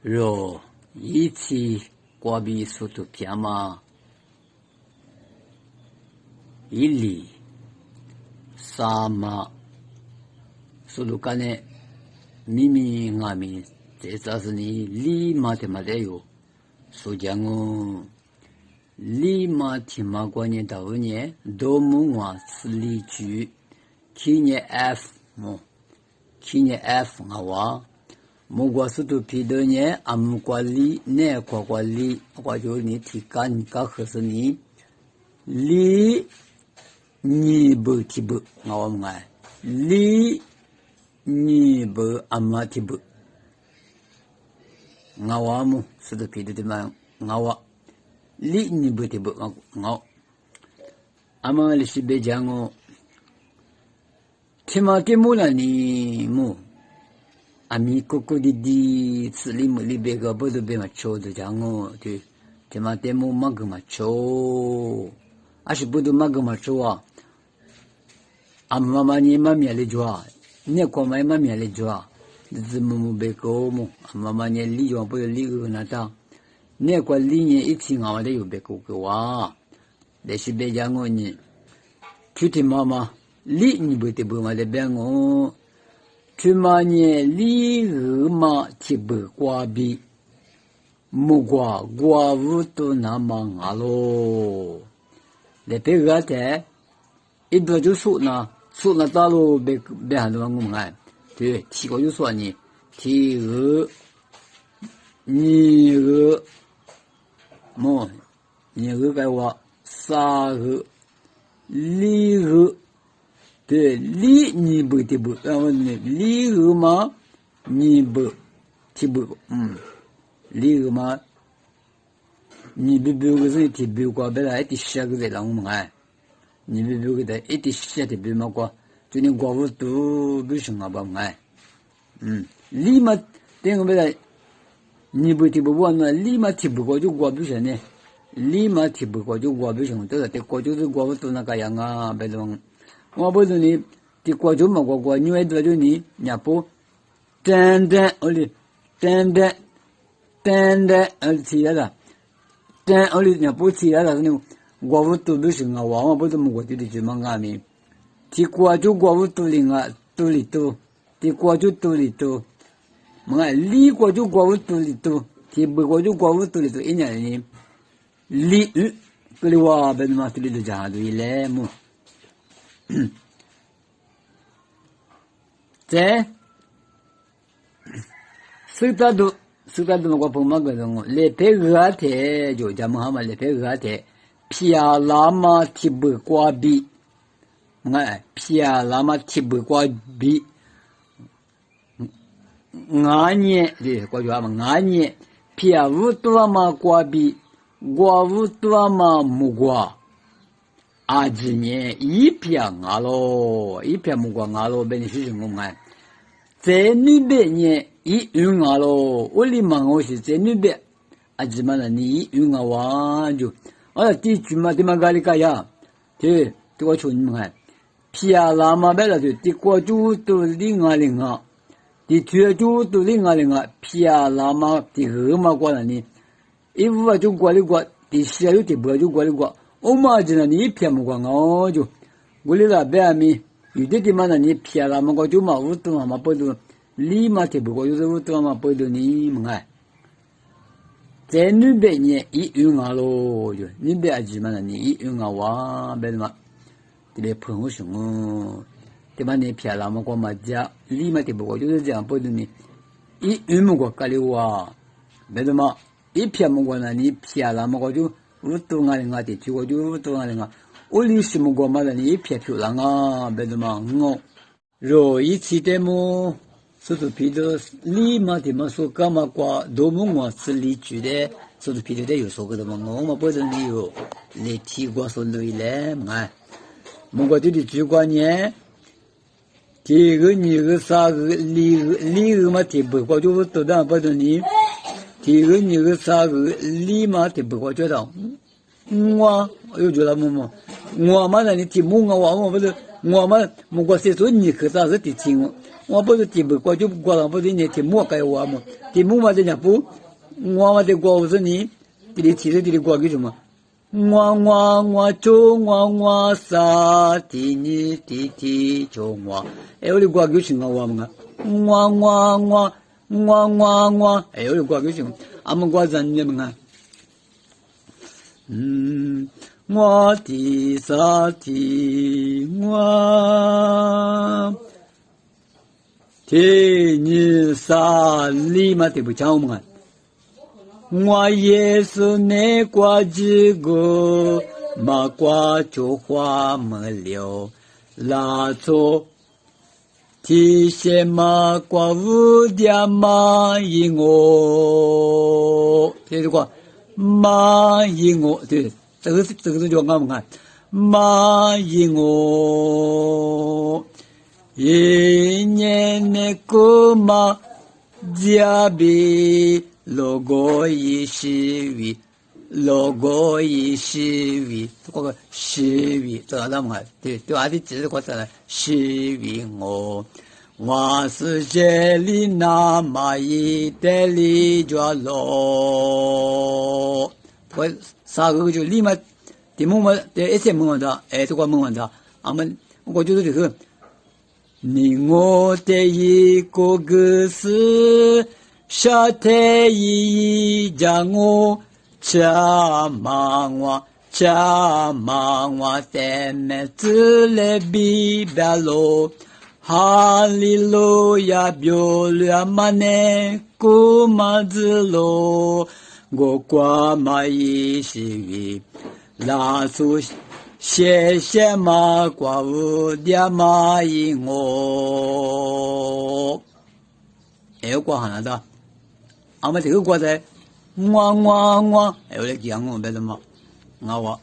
若一起挂比速度偏嘛，一里三嘛，速度干呢，咪咪阿咪，这才是你立马的嘛得有，所讲哦，立马的嘛关键到呢，多么话是例句，去年 F 么，去年 F 我话。Mugwa sutu pido nye amukwa li ne kwa li kwa jo ni tika nika khasa ni li ni bu tibu ngawa mga li ni bu amma tibu ngawa mu sutu pido di ma ngawa li ni bu tibu ngawa ama li shibe jango tima timula ni mu ami koko di slimu libega bodo be macho de jango de temate mo magma cho ashi bodo magma cho wa amma ni mami ale jwa ne ko mai mami ale jwa zimu be ko mo amma ni li jwa bodo li go na ta ne ko li ni ichi nga wa de yu be ko ko wa de shi be jango ni tuti mama li ni bo te bo ma de bengo tu manye li ma tibu kwa bi mugwa gwa vuto na mangalo le pegate idwa ju su na ta lo be han lo ngum ngai de ti go ju su ni ti ni mo ni ga wa sa li对，li你不的不，然后呢，li嘛你不提不，li嘛你不个是提不过，本来一下个在浪嘛哎，你不个的一下提不嘛过，就你过不都不行啊吧哎，li嘛等个本来你不提不过呢，li嘛提不过就过不行呢，li嘛提不过就过不行，这个得过就是过不都那个样啊，别种。我不是你，的过就没过，你外头就你，伢不，单，我哩，单，起来了，我哩伢不起来了，那我不都不行啊，我不怎么过去的就忙阿弥，的过就过不都灵啊，都里都，的过就都里都，么里过就过不都里都，的不过就过不都里都，一年呢，里，这里话别嘛这里都讲对嘞么。这斯达都我碰嘛个东，来配个的就咱们哈嘛来配个的，皮亚拉嘛提不挂比，皮亚拉嘛提不挂比，俺呢对，过去话嘛，俺呢皮亚乌多嘛挂比，挂乌多嘛木挂。阿吉呢，一片阿罗，一片木瓜阿罗，被你是什么嘛？在那边呢，一云阿罗，我哩忙我是在那边，阿吉嘛那你云阿完就，地区嘛，嘛咖喱咖呀，对，我说你们看，皮亚拉嘛别了就，过就都零啊，去就都零啊，皮亚拉嘛的嘛过了呢，一五就过了过，下有不就过了过。我嘛就那你偏木瓜我就，我哩那边咪有的地方那你偏了嘛，我就嘛乌多嘛不都，里嘛提不过就是乌多嘛不都你们哎，在那边呢一云啊咯就，那边就嘛那你一云啊哇，别的嘛，这边朋友熊哦，对吧？你偏了嘛我嘛家里嘛提不过就是这样不都你，一云木瓜咖喱哇，别的嘛一偏木瓜那你偏了嘛我就。乌多阿里阿的，去过就乌多阿里阿，我哩是木过嘛的，你偏漂亮啊，别的嘛我，若一起的么，说是皮的，里嘛的嘛说干嘛挂，多么我是里去的，说是皮的有说个的嘛，我嘛不是理由，你提过说累嘞嘛，木过这里去过呢，第个你个啥个里个嘛提不过就多当不等你。第二个你个啥个立马提不过觉得，我又觉得我嘛那你提木我不是我嘛木过谁说你可咋是提亲我不是题目，我就过了，不是你题目该我嘛？题目嘛，人家不，我的过是你，你提的你过给什么？我sa ti ni ti ti cho wa e o le gwa gyu shin wa ma wa e o le gwa gyu shin am gwa zan ne ma wa ti sa ti wa ti ni sa li ma te bu chao ma我耶稣那挂这个马挂就花没了，拉错提些马挂无点马引我，这句话马引我，对，这个是叫俺们看马引我，一年那个马加比。logo 一是为 logo 一是为这个是为这个嘛对对啊的这个是是为我是这里那么一的里着咯我三个就立马题目嘛对一些问的这个问的我们我觉得这个你我的一个个是沙太一将我cha mang wa teme zle bi balo hallelujah bio le mane kumazlo go kwa mai shi la su xie xie ma kwa u dia ma yin o kwa hana da 아마这个国在我，哎，我来讲我别的嘛，我。